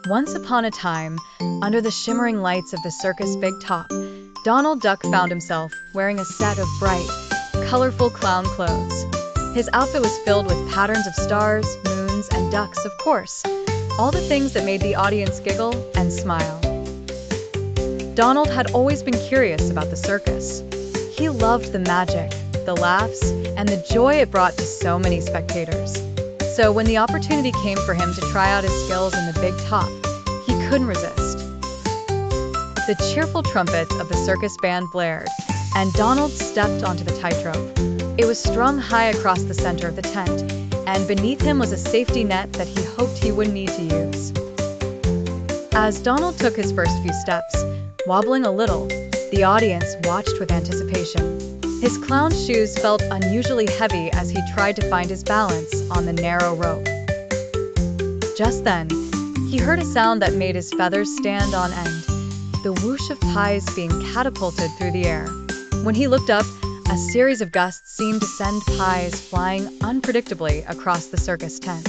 Once upon a time, under the shimmering lights of the circus big top, Donald Duck found himself wearing a set of bright, colorful clown clothes. His outfit was filled with patterns of stars, moons, and ducks, of course, all the things that made the audience giggle and smile. Donald had always been curious about the circus. He loved the magic, the laughs, and the joy it brought to so many spectators. So when the opportunity came for him to try out his skills in the big top, he couldn't resist. The cheerful trumpets of the circus band blared, and Donald stepped onto the tightrope. It was strung high across the center of the tent, and beneath him was a safety net that he hoped he wouldn't need to use. As Donald took his first few steps, wobbling a little, the audience watched with anticipation. His clown shoes felt unusually heavy as he tried to find his balance on the narrow rope. Just then, he heard a sound that made his feathers stand on end, the whoosh of pies being catapulted through the air. When he looked up, a series of gusts seemed to send pies flying unpredictably across the circus tent.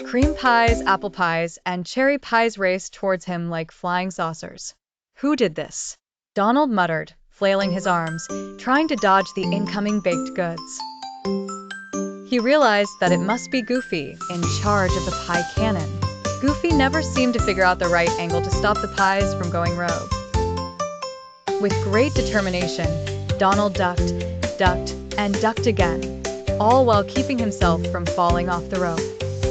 Cream pies, apple pies, and cherry pies raced towards him like flying saucers. "Who did this?" Donald muttered, flailing his arms, trying to dodge the incoming baked goods. He realized that it must be Goofy, in charge of the pie cannon. Goofy never seemed to figure out the right angle to stop the pies from going rogue. With great determination, Donald ducked, and ducked again, all while keeping himself from falling off the rope.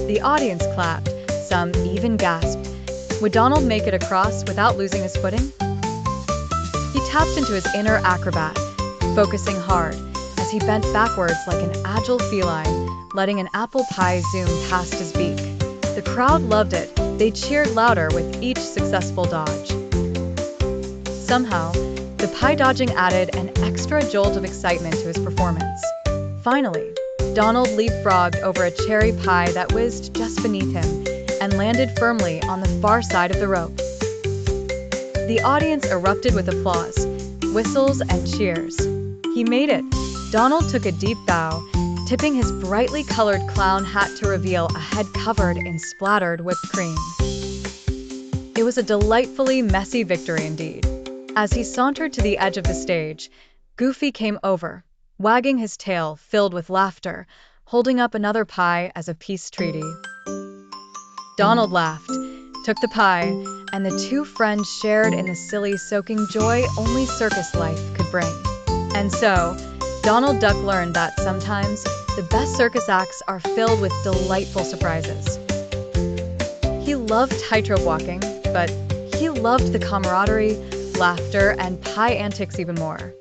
The audience clapped, some even gasped. Would Donald make it across without losing his footing? He tapped into his inner acrobat, focusing hard, as he bent backwards like an agile feline, letting an apple pie zoom past his beak. The crowd loved it. They cheered louder with each successful dodge. Somehow, the pie dodging added an extra jolt of excitement to his performance. Finally, Donald leapfrogged over a cherry pie that whizzed just beneath him and landed firmly on the far side of the rope. The audience erupted with applause, whistles, and cheers. He made it. Donald took a deep bow, tipping his brightly colored clown hat to reveal a head covered in splattered whipped cream. It was a delightfully messy victory indeed. As he sauntered to the edge of the stage, Goofy came over, wagging his tail filled with laughter, holding up another pie as a peace treaty. Donald laughed, took the pie, and the two friends shared in the silly soaking joy only circus life could bring. And so, Donald Duck learned that sometimes the best circus acts are filled with delightful surprises. He loved tightrope walking, but he loved the camaraderie, laughter, and pie antics even more.